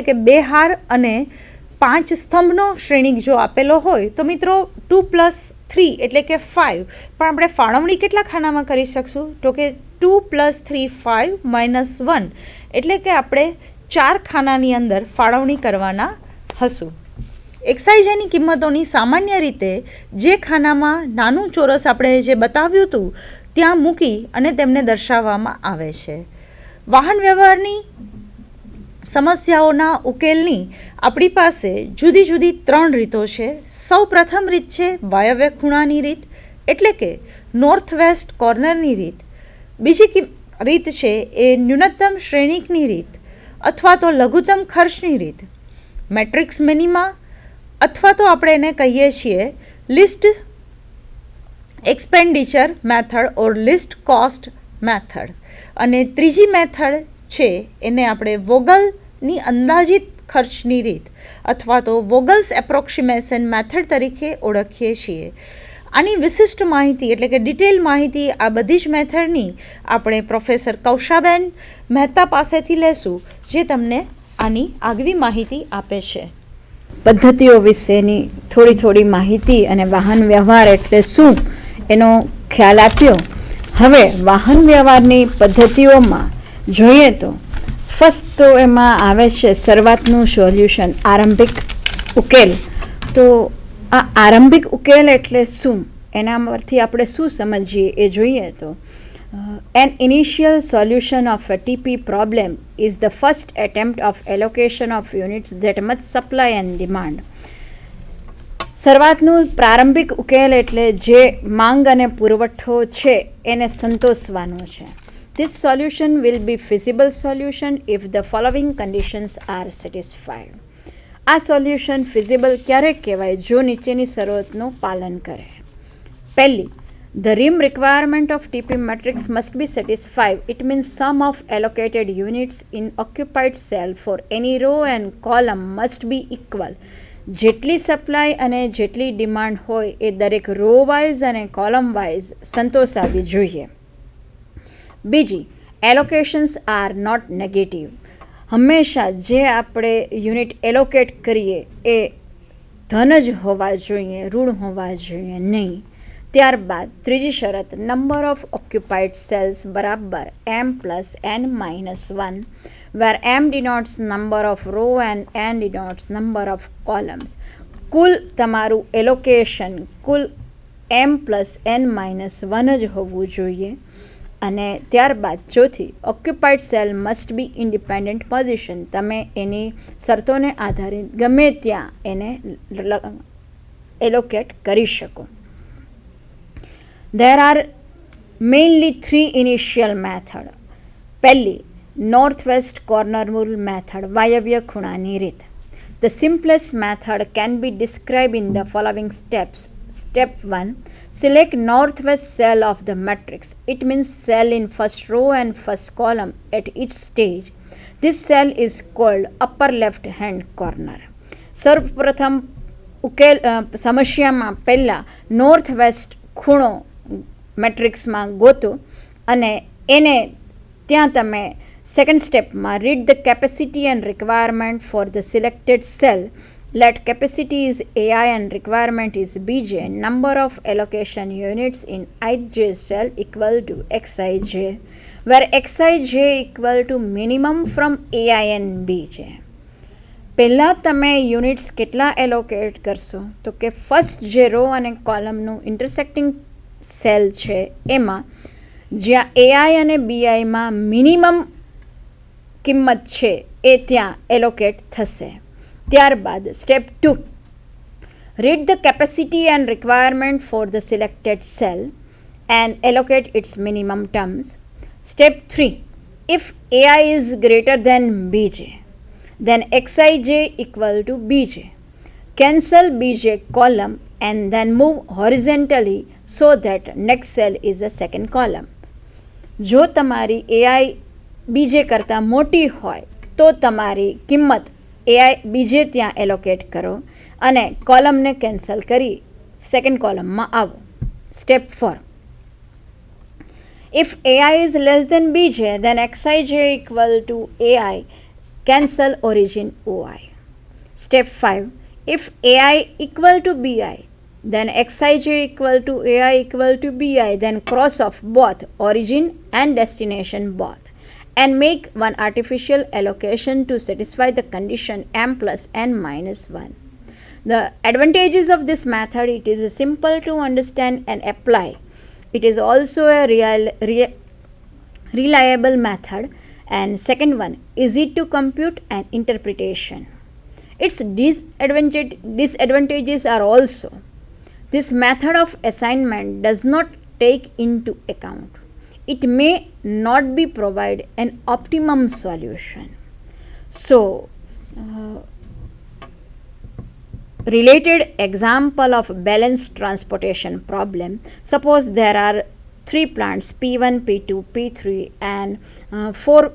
કે બે હાર અને 5 સ્તંભનો શ્રેણિક જો આપેલો હોય તો મિત્રો 2+3 એટલે કે 5, પણ આપણે ફાળવણી કેટલા ખાનામાં કરી શકશું? તો કે 2 + 3 5 - 1 એટલે કે આપણે 4 ખાનાની અંદર ફાળવણી કરવાના હશું. એક્સઆઈજેની કિંમતોની સામાન્ય રીતે જે ખાનામાં નાનું ચોરસ આપણે જે બતાવ્યું હતું ત્યાં મૂકી અને તેમને દર્શાવવામાં આવે છે. વાહન વ્યવહારની સમસ્યાઓના ઉકેલની આપણી પાસે જુદી જુદી 3 રીતો છે. સૌ પ્રથમ રીત છે વાયવ્ય ખૂણાની રીત એટલે કે નોર્થ વેસ્ટ કોર્નરની રીત. બીજી રીત છે એ ન્યૂનતમ શ્રેણિકની રીત અથવા તો લઘુત્તમ ખર્ચની રીત, મેટ્રિક્સ મિનિમા અથવા તો આપણે એને કહીએ છીએ લિસ્ટ એક્સપેન્ડિચર મેથડ ઓર લિસ્ટ કોસ્ટ મેથડ. અને ત્રીજી મેથડ છે એને આપણે વોગલની અંદાજિત ખર્ચની રીત અથવા તો વોગલ્સ એપ્રોક્સિમેશન મેથડ તરીકે ઓળખીએ છીએ. આની વિશિષ્ટ માહિતી એટલે કે ડિટેલ માહિતી આ બધી જ મેથડની આપણે પ્રોફેસર કૌશાબેન મહેતા પાસેથી લેશું, જે તમને આની આગવી માહિતી આપે છે. પદ્ધતિઓ વિશેની થોડી માહિતી અને વાહન વ્યવહાર એટલે શું એનો ખ્યાલ આપ્યો. હવે વાહન વ્યવહારની પદ્ધતિઓમાં જોઈએ તો ફર્સ્ટ તો એમાં આવે છે શરૂઆતનું સોલ્યુશન, આરંભિક ઉકેલ. તો આ આરંભિક ઉકેલ એટલે શું, એના પરથી આપણે શું સમજીએ એ જોઈએ તો an initial solution of a TP problem is the first attempt of allocation of units that much supply and demand. શરૂઆતનું પ્રારંભિક ઉકેલ એટલે જે માંગ અને પુરવઠો છે એને સંતોષવાનો છે. This solution will be feasible solution if the following conditions are satisfied. આ સોલ્યુશન ફિઝિબલ ક્યારે કહેવાય? જો નીચેની શરતોનું પાલન કરે. પહેલી, the rim requirement of TP matrix must be satisfied. It means sum of allocated units in occupied cell for any row and column must be equal. જેટલી supply અને જેટલી ડિમાન્ડ હોય એ દરેક રો વાઇઝ અને કોલમ વાઇઝ સંતોષાવી જોઈએ. બીજી, એલોકેશન્સ are not negative. હંમેશા જે આપણે યુનિટ એલોકેટ કરીએ એ ધન જ હોવા જોઈએ, ઋણ હોવા જોઈએ નહીં. ત્યારબાદ ત્રીજી શરત, નંબર ઓફ ઓક્યુપાઇડ સેલ્સ બરાબર m + n - 1 where m denotes number of row and n denotes number of columns. કુલ તમારું એલોકેશન કુલ m + n - 1 જ હોવું જોઈએ. અને ત્યારબાદ ચોથી, occupied cell must be independent position. તમે એની શરતોને આધારે ગમે ત્યાં એને એલોકેટ કરી શકો. There are mainly 3 initial methods. પહેલી, northwest corner rule method, વાયવ્ય ખૂણાની રીત. The simplest method can be described in the following steps. Step 1, select northwest cell of the matrix. It means cell in first row and first column at each stage. This cell is called upper left hand corner. સર્વપ્રથમ ઉકેલ સમસ્યામાં પહેલાં north waste ખૂણો મેટ્રિક્સમાં ગોતો અને એને ત્યાં તમે સેકન્ડ સ્ટેપમાં read the capacity and requirement for the selected cell. Let capacity is AI and requirement is BJ. Number of allocation units in ij cell equal to xij, where xij equal to minimum from AI and BJ. પહેલાં તમે units કેટલા allocate કરશો? તો કે first જે row અને કોલમનું intersecting cell છે એમાં જ્યાં AI અને BIમાં મિનિમમ કિંમત છે એ ત્યાં એલોકેટ થશે. ત્યારબાદ step 2, read the capacity and requirement for the selected cell and allocate its minimum terms. Step 3, if AI is greater than BJ, then xij equal to BJ. Cancel BJ column and then move horizontally so that next cell is the second column. જો તમારી AI BJ કરતાં મોટી હોય તો તમારી કિંમત AI BJ ત્યાં allocate કરો અને કોલમને કેન્સલ કરી સેકન્ડ કોલમમાં આવો. Step 4, if AI is less than BJ, then xij equal to AI cancel origin OI. Step 5. If AI equal to BI, then Xij equal to AI equal to BI, then cross off both origin and destination both and make one artificial allocation to satisfy the condition m plus n minus 1. The advantages of this method, it is simple to understand and apply. It is also a reliable method, and second one, easy to compute and interpretation. Its disadvantages are also, this method of assignment does not take into account. It may not be provide an optimum solution. So, related example of balanced transportation problem. Suppose there are 3 plants P1, P2, P3 and 5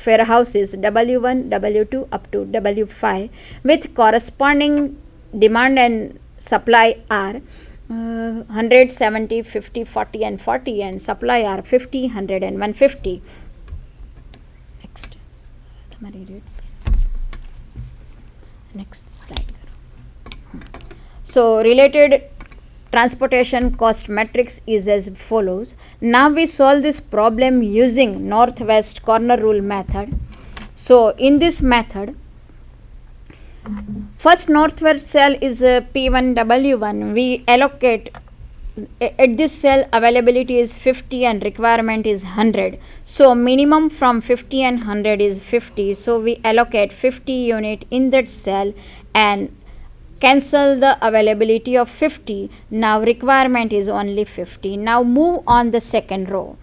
warehouses W1, W2 up to W5 with corresponding demand and supply are 100, 70, 50, 40 and 40 and supply are 50, 100 and 150. Next. Next slide. So, related transportation cost matrix is as follows. Now we solve this problem using northwest corner rule method. So, in this method, first northwest cell is P1 W1. We allocate at this cell availability is 50 and requirement is 100. So, minimum from 50 and 100 is 50. So, we allocate 50 unit in that cell and cancel the availability of 50. Now requirement is only 50. Now move on the second row.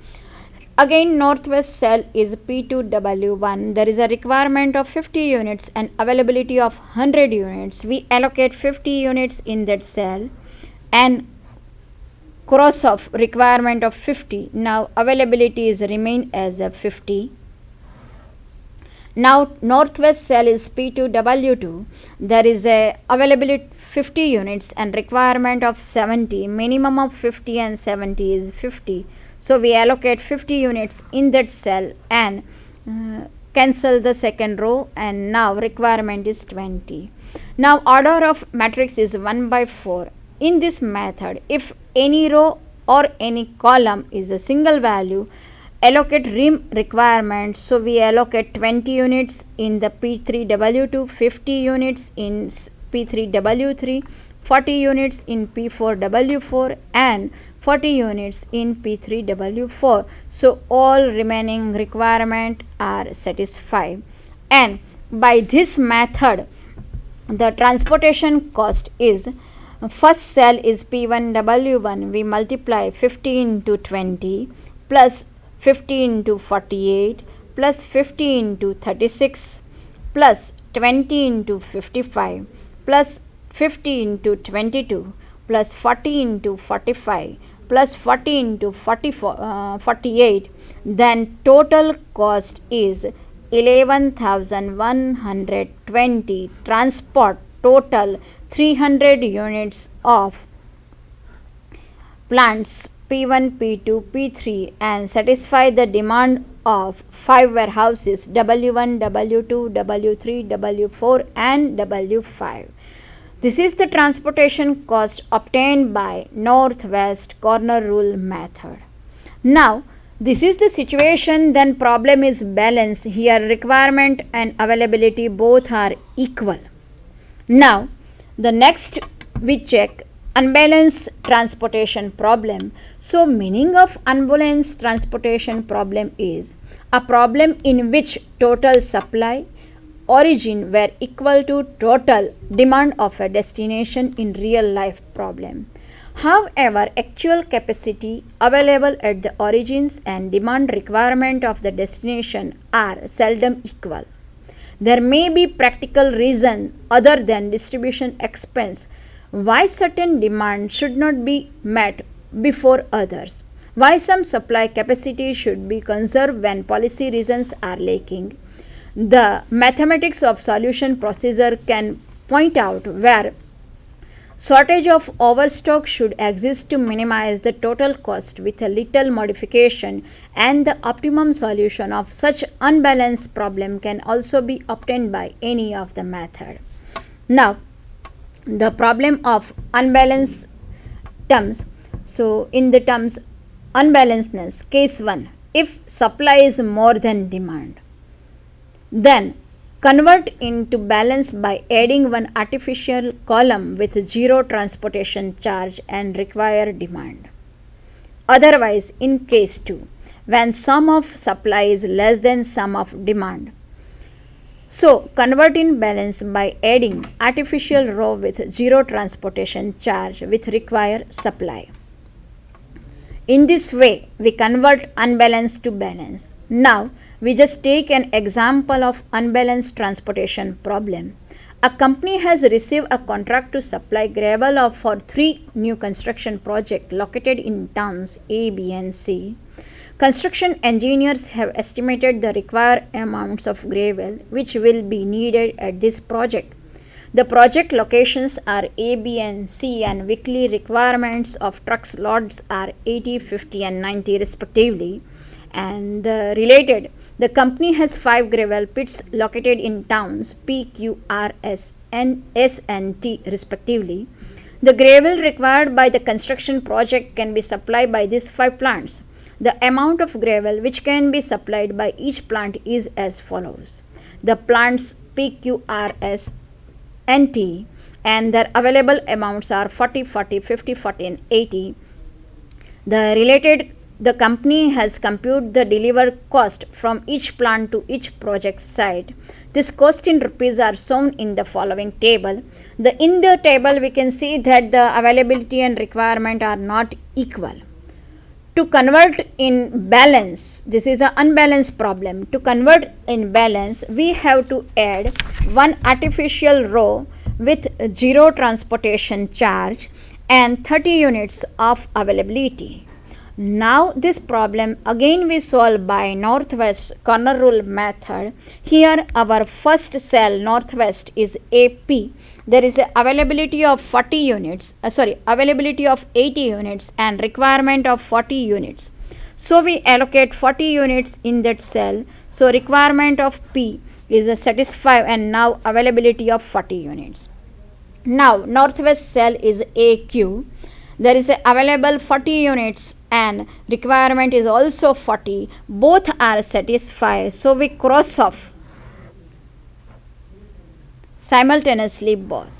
Again northwest cell is P2W1. There is a requirement of 50 units and availability of 100 units. We allocate 50 units in that cell and cross off requirement of 50. Now availability is remain as a 50. Now northwest cell is P2W2. There is a availability 50 units and requirement of 70. Minimum of 50 and 70 is 50. So we allocate 50 units in that cell and cancel the second row and now requirement is 20. Now order of matrix is 1 by 4. In this method, if any row or any column is a single value, allocate rim requirement. So we allocate 20 units in the P3W2, 50 units in P3W3, 40 units in P4W4 and 40 units in P3W4. So all remaining requirement are satisfied. And by this method, the transportation cost is, first cell is P1W1. We multiply 50 into 20 plus 50 into 48 plus 50 into 36 plus 20 into 55 plus 50 into 22 plus 40 into 45 plus 40 into 48, then total cost is 11,120. Transport total 300 units of plants P1, P2, P3 and satisfy the demand of 5 warehouses W1, W2, W3, W4 and W5. This is the transportation cost obtained by northwest corner rule method. Now, this is the situation, then problem is balanced. Here requirement and availability both are equal. Now, the next we check unbalanced transportation problem. So meaning of unbalanced transportation problem is a problem in which total supply origin were equal to total demand of a destination in real life problem. However, actual capacity available at the origins and demand requirement of the destination are seldom equal. There may be practical reason other than distribution expense why certain demand should not be met before others, why some supply capacity should be conserved when policy reasons are lacking. The mathematics of solution procedure can point out where Shortage of overstock should exist to minimize the total cost with a little modification, and the optimum solution of such unbalanced problem can also be obtained by any of the method. Now, the problem of unbalanced terms. So, in the terms unbalancedness, case 1, if supply is more than demand, then convert into balance by adding one artificial column with zero transportation charge and require demand. Otherwise, in case 2, when sum of supply is less than sum of demand, so convert in balance by adding artificial row with zero transportation charge with require supply. In this way, we convert unbalanced to balance. Now, we just take an example of unbalanced transportation problem. A company has received a contract to supply gravel for 3 new construction projects located in towns A, B, and C. Construction engineers have estimated the required amounts of gravel which will be needed at this project. The project locations are A, B, and C, and weekly requirements of trucks loads are 80, 50, and 90 respectively. And the company has 5 gravel pits located in towns P, Q, R, S, and T respectively. The gravel required by the construction project can be supplied by these 5 plants. The amount of gravel which can be supplied by each plant is as follows. The plants P, Q, R, S, and T, and their available amounts are 40, 40, 50, 40, and 80. The company has computed the delivered cost from each plant to each project site. This cost in rupees are shown in the following table. In the table we can see that the availability and requirement are not equal. To convert in balance, this is the unbalanced problem. To convert in balance, we have to add one artificial row with zero transportation charge and 30 units of availability. Now this problem again we solve by northwest corner rule method. Here our first cell northwest is AP. There is availability of 80 units and requirement of 40 units. So we allocate 40 units in that cell. So requirement of P is satisfied and now availability of 40 units. Now northwest cell is AQ. There is available 40 units and requirement is also 40. Both are satisfied. So we cross off simultaneously both.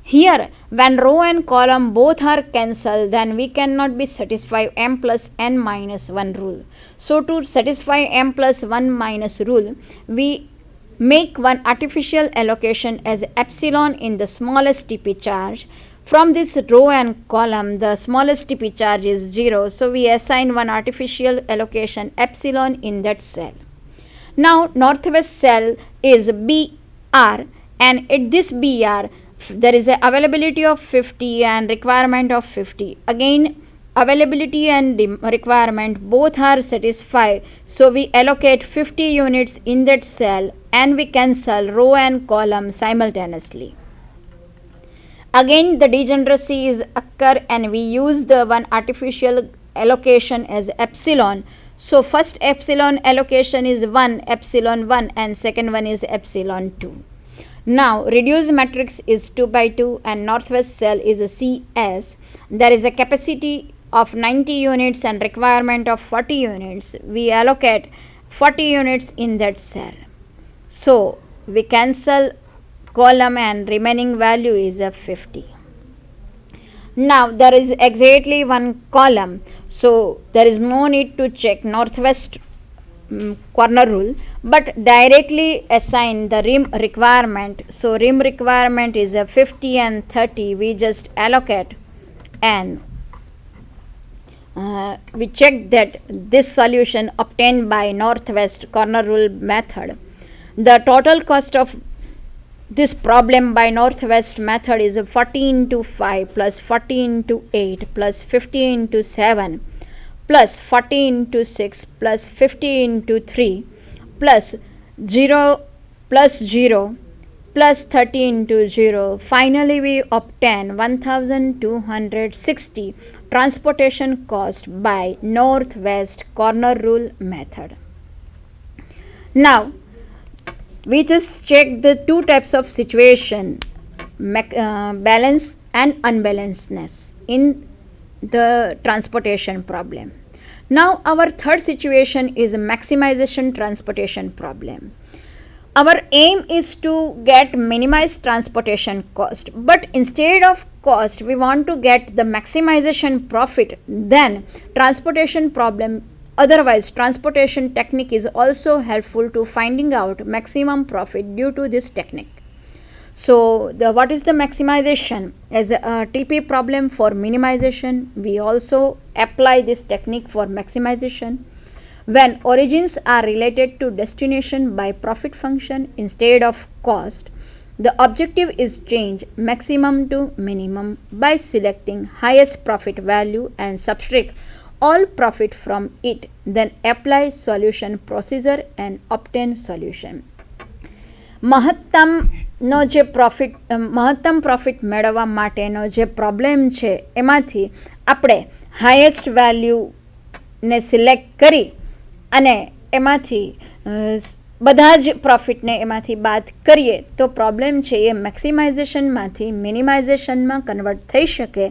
Here, when row and column both are cancelled, then we cannot be satisfy m plus n minus 1 rule. So to satisfy m plus 1 minus rule, we make one artificial allocation as epsilon in the smallest TP charge. From this row and column, the smallest TP charge is 0. So we assign one artificial allocation epsilon in that cell. Now northwest cell is BR, and at this BR there is a availability of 50 and requirement of 50. Again availability and requirement both are satisfied. So we allocate 50 units in that cell and we cancel row and column simultaneously. Again the degeneracy is occur and we use the one artificial allocation as epsilon. So first epsilon allocation is 1 epsilon 1 and second one is epsilon 2. Now reduced matrix is 2 by 2 and northwest cell is a CS. There is a capacity of 90 units and requirement of 40 units. We allocate 40 units in that cell. So we cancel column and remaining value is a 50. Now there is exactly one column, so there is no need to check northwest corner rule, but directly assign the rim requirement. So rim requirement is a 50 and 30. We just allocate and we check that this solution obtained by northwest corner rule method. The total cost of this problem by northwest method is 40 into 5 plus 40 into 8 plus 50 into 7 plus 40 into 6 plus 50 into 3 plus 0 plus 30 into 0. Finally, we obtain 1260 transportation cost by northwest corner rule method. Now, we just check the two types of situation, balance and unbalancedness in the transportation problem. Now, our third situation is a maximization transportation problem. Our aim is to get minimized transportation cost, but instead of cost we want to get the maximization profit. Then transportation problem, otherwise transportation technique is also helpful to finding out maximum profit due to this technique. So what is the maximization? As a TP problem for minimization, we also apply this technique for maximization. When origins are related to destination by profit function instead of cost, the objective is change maximum to minimum by selecting highest profit value and subtract all profit from it, then apply solution procedure and obtain solution. મહત્તમનો જે મહત્તમ profit મેળવવા માટેનો જે problem છે એમાંથી આપણે highest વેલ્યુને select કરી અને એમાંથી બધા જ પ્રોફિટને એમાંથી બાદ કરીએ તો પ્રોબ્લેમ છે એ મેક્સિમાઇઝેશનમાંથી મિનિમાઇઝેશનમાં કન્વર્ટ થઈ શકે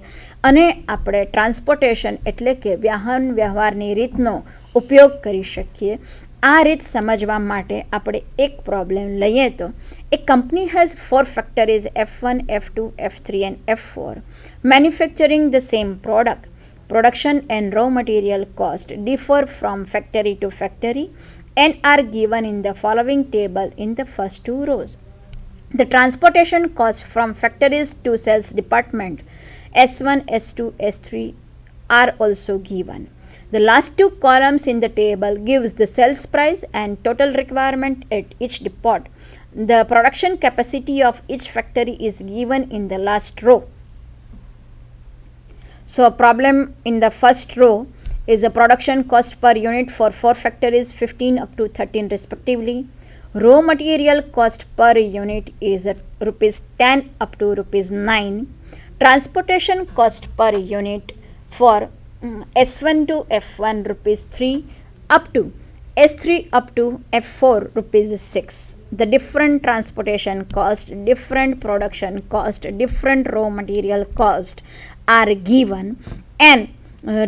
અને આપણે ટ્રાન્સપોર્ટેશન એટલે કે વાહન વ્યવહારની રીતનો ઉપયોગ કરી શકીએ. આ રીત સમજવા માટે આપણે એક પ્રોબ્લેમ લઈએ તો a company has 4 factories F1, F2, F3 and F4 manufacturing the same product. Production and raw material cost differ from factory to factory and are given in the following table in the first two rows. The transportation cost from factories to sales department S1, S2, S3 are also given. The last two columns in the table gives the sales price and total requirement at each depot. The production capacity of each factory is given in the last row. So problem in the first row is a production cost per unit for 4 factories 15 up to 13 respectively. Raw material cost per unit is at rupees 10 up to rupees 9. Transportation cost per unit for S1 to F1 rupees 3 up to S3 up to F4 rupees 6. The different transportation cost, different production cost, different raw material cost are given, and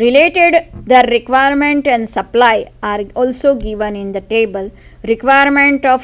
related the requirement and supply are also given in the table. Requirement of